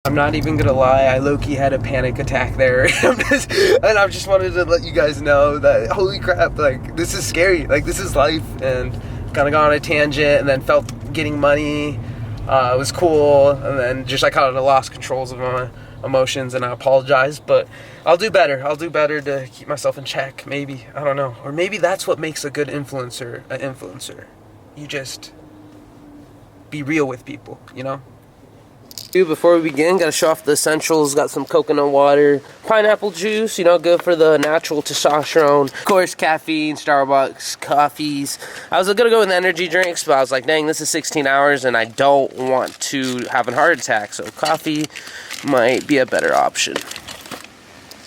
I'm not even gonna lie, I low-key had a panic attack there. And I just wanted to let you guys know that, holy crap, like, this is scary. Like, this is life. And kind of got on a tangent and then felt getting money. It was cool. And then just I kind of lost controls of my emotions, and I apologize. But I'll do better. I'll do better to keep myself in check, maybe. I don't know. Or maybe that's what makes a good influencer an influencer. You just be real with people, you know? Dude, before we begin, gotta show off the essentials. Got some coconut water, pineapple juice, you know, good for the natural testosterone. Of course, caffeine, Starbucks, coffees. I was gonna go with energy drinks, but I was like, dang, this is 16 hours and I don't want to have a heart attack, so coffee might be a better option.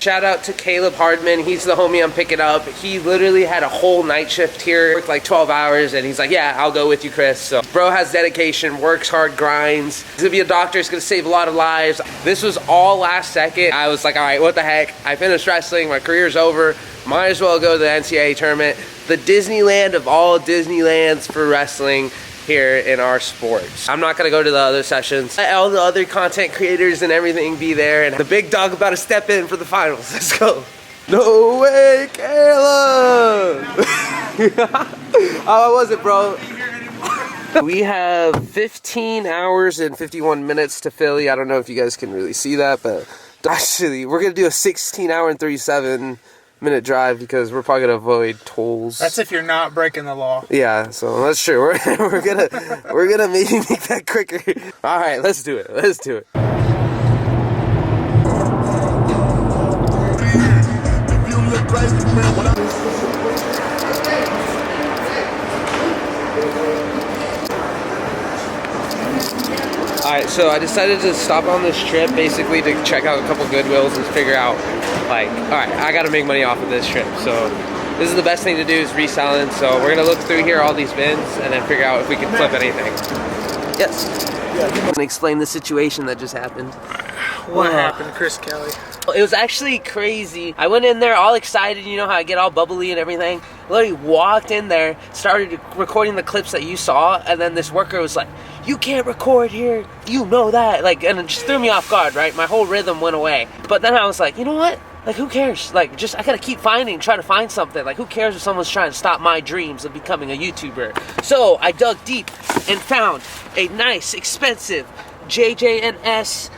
Shout out to Caleb Hardman. He's the homie I'm picking up. He literally had a whole night shift here, worked like 12 hours, and he's like, yeah, I'll go with you, Chris. So bro has dedication, works hard, grinds. He's gonna be a doctor, he's gonna save a lot of lives. This was all last second. I was like, all right, what the heck? I finished wrestling, my career's over. Might as well go to the NCAA tournament. The Disneyland of all Disneylands for wrestling here in our sports. I'm not gonna go to the other sessions. Let all the other content creators and everything be there, and the big dog about to step in for the finals. Let's go. No way, Caleb! How was it, bro? We have 15 hours and 51 minutes to Philly. I don't know if you guys can really see that, but actually, we're gonna do a 16-hour and 37-minute drive because we're probably gonna avoid tolls. That's if you're not breaking the law. Yeah, so that's true. We're gonna maybe make that quicker. All right, let's do it. Let's do it. Alright, so I decided to stop on this trip basically to check out a couple Goodwills and figure out, like, alright, I gotta make money off of this trip. So this is the best thing to do, is reselling. So we're gonna look through here, all these bins, and then figure out if we can flip anything. Yes. I'm gonna explain the situation that just happened. What happened, Chris Kelly? It was actually crazy. I went in there all excited, you know how I get all bubbly and everything. Literally walked in there, started recording the clips that you saw, and then this worker was like, you can't record here, you know that. Like, and it just threw me off guard, right? My whole rhythm went away. But then I was like, you know what? Like, who cares? Like, just, I gotta keep finding, try to find something. Like, who cares if someone's trying to stop my dreams of becoming a YouTuber? So I dug deep and found a nice, expensive JJNS,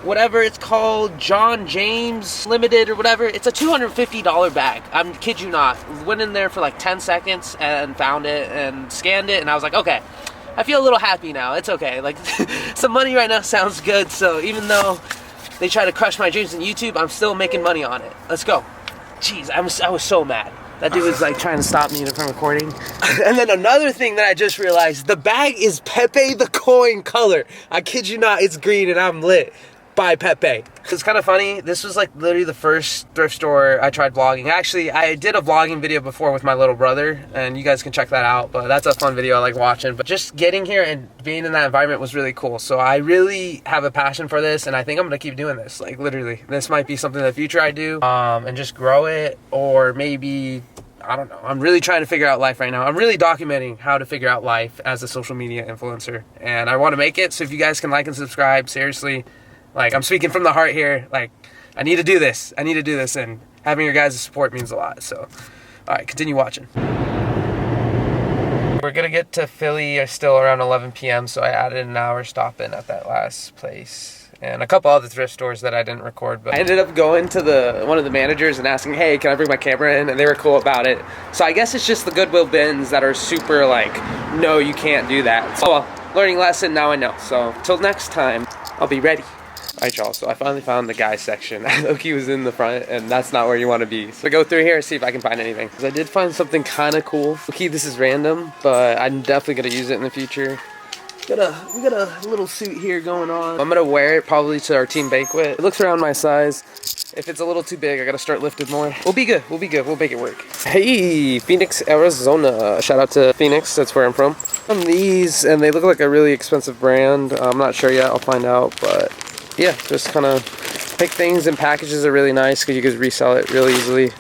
whatever it's called, John James Limited or whatever. It's a $250 bag. I'm kid you not. Went in there for like 10 seconds and found it and scanned it, and I was like, okay, I feel a little happy now. It's okay. Like, some money right now sounds good. So even though they try to crush my dreams in YouTube, I'm still making money on it. Let's go. Jeez, I was so mad. That dude was like trying to stop me from recording. And then another thing that I just realized, the bag is Pepe the Coin color. I kid you not, it's green and I'm lit by Pepe. It's kind of funny. This was like literally the first thrift store I tried vlogging. Actually, I did a vlogging video before with my little brother, and you guys can check that out, but that's a fun video I like watching. But just getting here and being in that environment was really cool. So I really have a passion for this, and I think I'm gonna keep doing this. Like, literally, this might be something in the future I do, and just grow it, or maybe, I don't know. I'm really trying to figure out life right now. I'm really documenting how to figure out life as a social media influencer, and I want to make it. So if you guys can like and subscribe, seriously, like, I'm speaking from the heart here. Like, I need to do this. I need to do this, and having your guys' support means a lot. So, all right, continue watching. We're gonna get to Philly still around 11 p.m. So I added an hour stop in at that last place, and a couple other thrift stores that I didn't record. But I ended up going to one of the managers and asking, hey, can I bring my camera in? And they were cool about it. So I guess it's just the Goodwill bins that are super like, no, you can't do that. So, well, learning lesson, now I know. So till next time, I'll be ready. Alright, y'all, so I finally found the guys section. Loki was in the front, and that's not where you want to be. So go through here and see if I can find anything. Because I did find something kind of cool. Okay, this is random, but I'm definitely going to use it in the future. We got a little suit here going on. I'm going to wear it probably to our team banquet. It looks around my size. If it's a little too big, I got to start lifting more. We'll be good. We'll be good. We'll make it work. Hey, Phoenix, Arizona. Shout out to Phoenix. That's where I'm from. These, and they look like a really expensive brand. I'm not sure yet. I'll find out, but yeah, just kind of pick things, and packages are really nice because you can resell it really easily.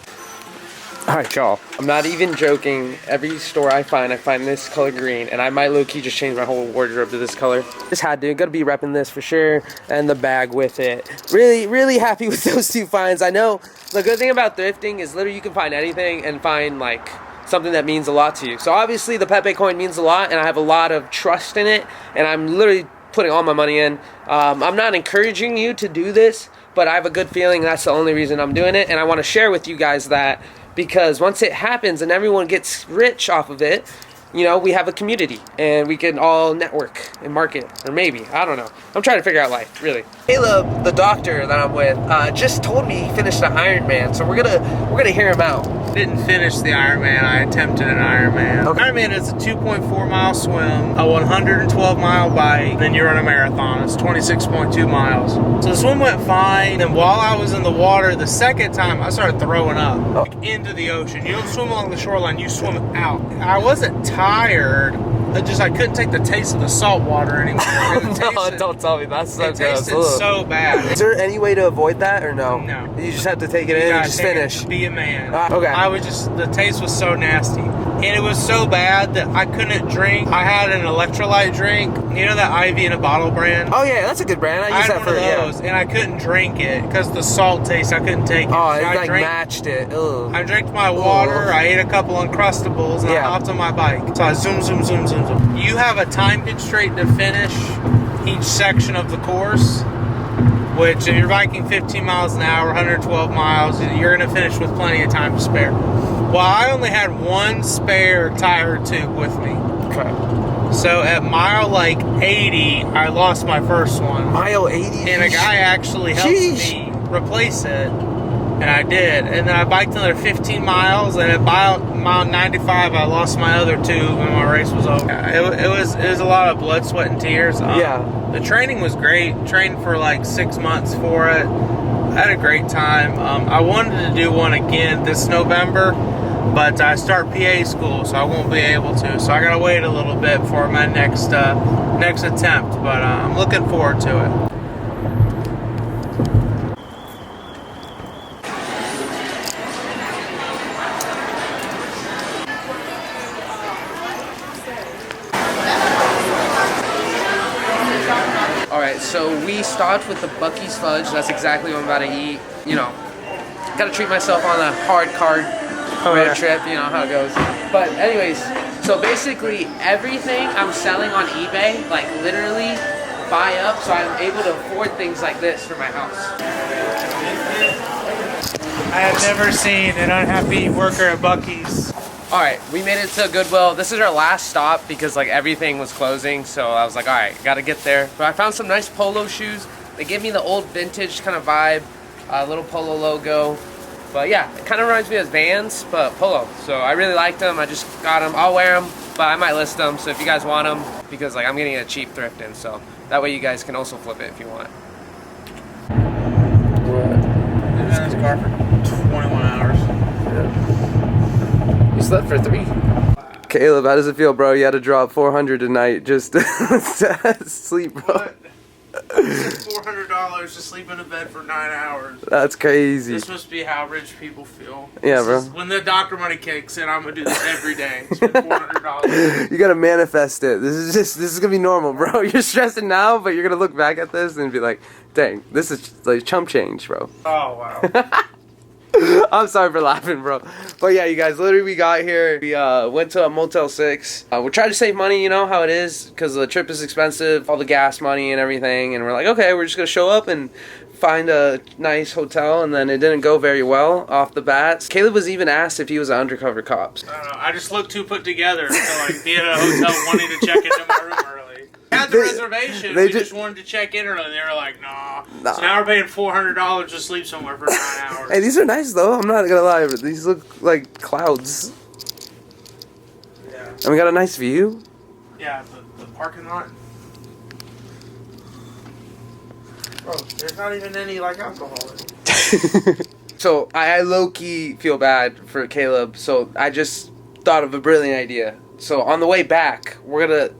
Alright, y'all. I'm not even joking. Every store I find this color green, and I might low-key just change my whole wardrobe to this color. Just had to. Gotta be repping this for sure, and the bag with it. Really, really happy with those two finds. I know the good thing about thrifting is literally you can find anything and find like something that means a lot to you. So obviously the Pepe coin means a lot, and I have a lot of trust in it, and I'm literally putting all my money in. I'm not encouraging you to do this, but I have a good feeling that's the only reason I'm doing it, and I want to share with you guys that, because once it happens and everyone gets rich off of it, you know, we have a community and we can all network and market, or maybe, I don't know. I'm trying to figure out life, really. Caleb, the doctor that I'm with, just told me he finished an Ironman, so we're gonna hear him out. Didn't finish the Ironman. I attempted an Ironman. Okay. Ironman is a 2.4 mile swim, a 112 mile bike, then you run a marathon. It's 26.2 miles. So the swim went fine. And while I was in the water the second time, I started throwing up like, into the ocean. You don't swim along the shoreline, you swim out. I wasn't tired. I couldn't take the taste of the salt water anymore. No, don't tell me. That's so It tasted so bad. Is there any way to avoid that, or no? No. You just have to take it in and just finish. Be a man. Okay. The taste was so nasty. And it was so bad that I couldn't drink. I had an electrolyte drink. You know that IV in a bottle brand? Oh yeah, that's a good brand. I use had that one for of those, and I couldn't drink it because the salt taste. I couldn't take it. Oh, So it I like drank, matched it. Ugh. I drank my water. I ate a couple Uncrustables, and I hopped on my bike. So I zoom. You have a time constraint to finish each section of the course, which if you're biking 15 miles an hour, 112 miles, you're going to finish with plenty of time to spare. Well, I only had one spare tire tube with me. Okay. So at mile like 80, I lost my first one. Mile 80? And a guy actually helped me replace it. And I did. And then I biked another 15 miles, and at mile 95, I lost my other tube, and my race was over. It was a lot of blood, sweat, and tears. The training was great. Trained for like 6 months for it. I had a great time. I wanted to do one again this November, but I start PA school, so I won't be able to. So I gotta wait a little bit for my next attempt, but I'm looking forward to it. Alright, so we stopped with the Buc-ee's fudge. That's exactly what I'm about to eat. You know, gotta treat myself on a hard card road trip, you know how it goes. But anyways, so basically everything I'm selling on eBay, like literally buy up, so I'm able to afford things like this for my house. I have never seen an unhappy worker at Buc-ee's. Alright, we made it to Goodwill. This is our last stop because like everything was closing, so I was like, alright, gotta get there. But I found some nice polo shoes. They gave me the old vintage kind of vibe, little polo logo. But yeah, it kind of reminds me of Vans, but polo. So I really liked them. I just got them. I'll wear them, but I might list them. So if you guys want them, because like I'm getting a cheap thrifting, so that way you guys can also flip it if you want. Been in this car for 21 hours. You slept for 3. Caleb, how does it feel, bro? You had to drop 400 tonight just to sleep, bro. What? $400 to sleep in a bed for 9 hours. That's crazy. This must be how rich people feel. Yeah, bro. When the doctor money kicks in, I'm gonna do this every day. Spend $400. You gotta manifest it. This is gonna be normal, bro. You're stressing now, but you're gonna look back at this and be like, dang, this is like chump change, bro. Oh, wow. I'm sorry for laughing, bro. But yeah, you guys, literally we got here. We went to a Motel 6. We're trying to save money, you know how it is, because the trip is expensive, all the gas money and everything. And we're like, okay, we're just going to show up and find a nice hotel. And then it didn't go very well off the bat. Caleb was even asked if he was an undercover cop. I don't know. I just looked too put together to like be at a hotel wanting to check into my room early. Had the reservation. We just wanted to check in early, and they were like, nah. So now we're paying $400 to sleep somewhere for 9 hours. Hey, these are nice though. I'm not gonna lie, but these look like clouds. Yeah. And we got a nice view. Yeah, the parking lot. Bro, there's not even any like alcohol in it. So I low-key feel bad for Caleb. So I just thought of a brilliant idea. So on the way back, we're gonna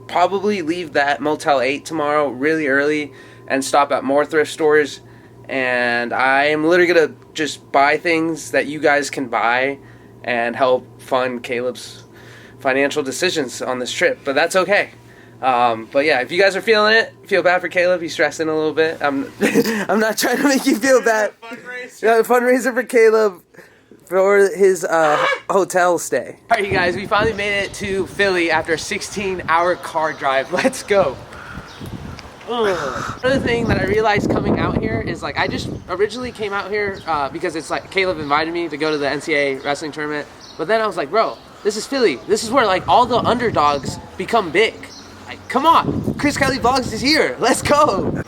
probably leave that Motel 8 tomorrow really early and stop at more thrift stores, and I am literally gonna just buy things that you guys can buy and help fund Caleb's financial decisions on this trip, but that's okay. But yeah, if you guys are feeling it, feel bad for Caleb. He's stressing a little bit. I'm not trying to make you feel bad. Yeah, fundraiser for Caleb for his hotel stay. All right, you guys, we finally made it to Philly after a 16-hour car drive. Let's go. Another thing that I realized coming out here is like I just originally came out here because it's like Caleb invited me to go to the NCAA wrestling tournament, but then I was like, bro, this is Philly. This is where like all the underdogs become big. Like, come on, Chriskellyvlogs is here. Let's go.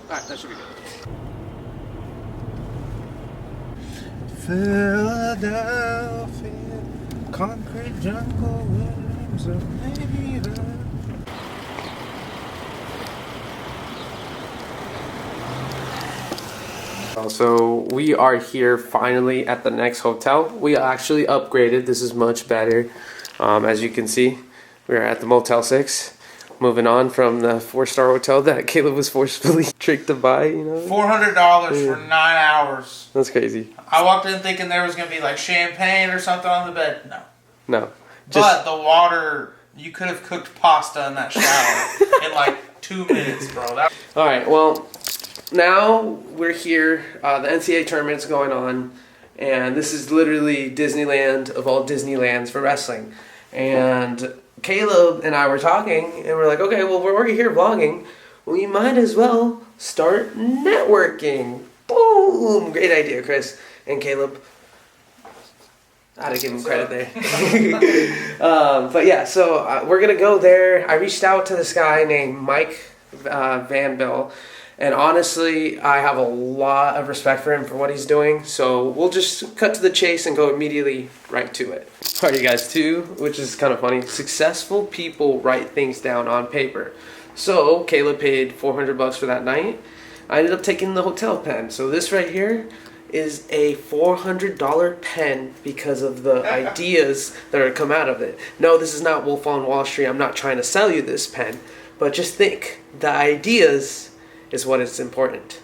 All right, that should be good. Philadelphia, concrete jungle, winds of Maven. So we are here finally at the next hotel. We actually upgraded. This is much better. As you can see, we're at the Motel 6. Moving on from the 4-star hotel that Caleb was forcefully tricked to buy, you know? $400 for 9 hours. That's crazy. I walked in thinking there was going to be like champagne or something on the bed. No. No. But the water, you could have cooked pasta in that shower in like 2 minutes, bro. Alright, well, now we're here. The NCAA tournament's going on, and this is literally Disneyland of all Disneylands for wrestling. And Caleb and I were talking, and we're like, okay, well, we're here vlogging. We might as well start networking. Boom! Great idea, Chris and Caleb. I had to give him credit there. But yeah, so we're going to go there. I reached out to this guy named Mike Van Bill. And honestly, I have a lot of respect for him for what he's doing. So we'll just cut to the chase and go immediately right to it. All right, you guys, too, which is kind of funny. Successful people write things down on paper. So Caleb paid $400 for that night. I ended up taking the hotel pen. So this right here is a $400 pen because of the ideas that are come out of it. No, this is not Wolf on Wall Street. I'm not trying to sell you this pen. But just think, the ideas is what is important.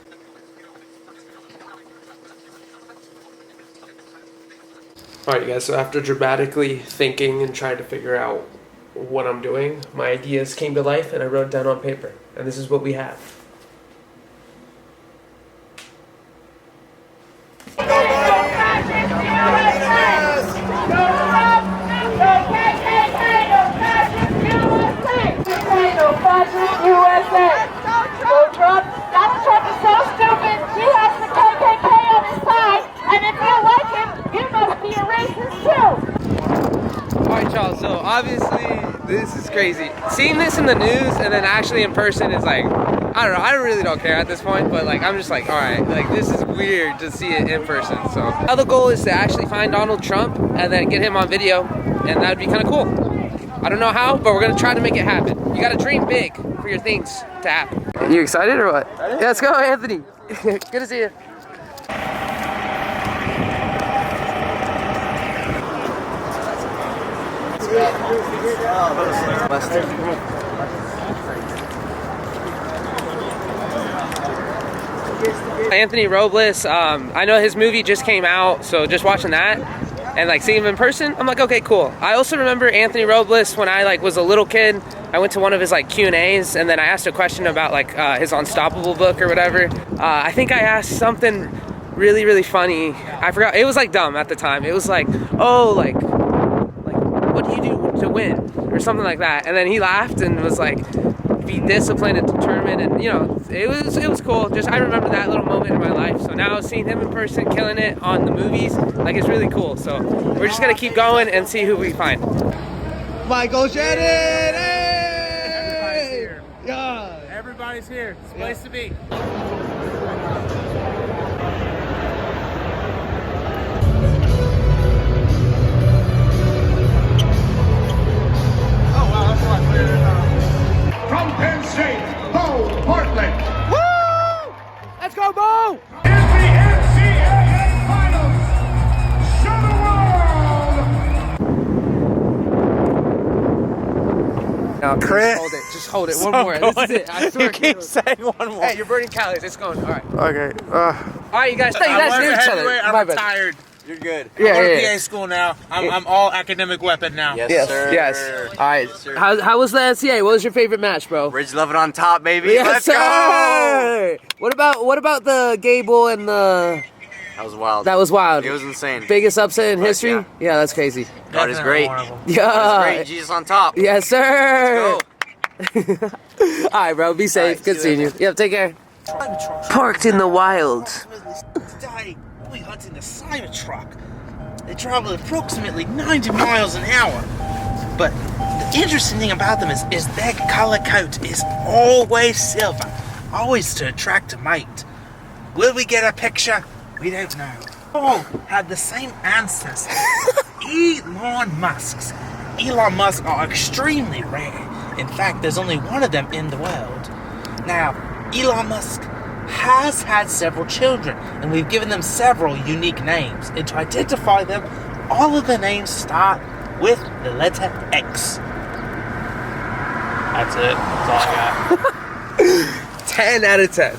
Alright, you guys, so after dramatically thinking and trying to figure out what I'm doing, my ideas came to life and I wrote it down on paper. And this is what we have. Donald Trump is so stupid, he has the KKK on his side, and if you like him, you must be a racist too. Alright, y'all, so obviously this is crazy. Seeing this in the news and then actually in person is like, I don't know, I really don't care at this point, but like I'm just like, alright, like this is weird to see it in person. So now the goal is to actually find Donald Trump and then get him on video, and that'd be kind of cool. I don't know how, but we're gonna try to make it happen. You gotta dream big for your things to happen. You excited or what? Yeah, let's go, Anthony. Good to see you. Anthony Robles, I know his movie just came out, so just watching that and like seeing him in person, I'm like, okay, cool. I also remember Anthony Robles when I like was a little kid. I went to one of his like Q&As and then I asked a question about like his Unstoppable book or whatever. I think I asked something really, really funny. I forgot, it was like dumb at the time. It was like, oh, like what do you do to win? Or something like that. And then he laughed and was like, be disciplined and determined, and you know, it was cool. Just I remember that little moment in my life. So now seeing him in person, killing it on the movies, like it's really cool. So we're just gonna keep going and see who we find. Michael Shannon! Hey! Everybody's here. Yeah. Everybody's here. It's a place to be. From Penn State, Bo Bartlett. Woo! Let's go, Bo! In the NCAA Finals, show the world! Now, Chris. Just hold it. One more. This is it. I swear. You keep saying one more. Hey, you're burning calories. It's going. All right. Okay. All right, you guys. Thank you guys knew each other. I'm My bad. retired. You're good. I go to Yeah. PA school now. I'm all academic weapon now. Yes, sir. Yes. All right. Yes, sir. How was the NCAA? What was your favorite match, bro? Ridge love it on top, baby. Yes, Let's sir. go. What about the Gable and the? That was wild. That was wild. It was insane. Biggest upset in history? yeah. Yeah, that's crazy. God is Definitely great. one of them. Yeah. God is great. Jesus on top. Yes, sir. Let's go. All right, bro. Be safe. All right, Good see seeing you you. Yep. Take care. Parked in the wild. Today, we'll be hunting a Cybertruck. They travel approximately 90 miles an hour. But the interesting thing about them is their color coat is always silver, always to attract a mate. Will we get a picture? We don't know. All had the same ancestors. Elon Musk's. Elon Musk are extremely rare. In fact, there's only one of them in the world. Now, Elon Musk has had several children, and we've given them several unique names. And to identify them, all of the names start with the letter X. That's it. That's all I got. 10 out of 10.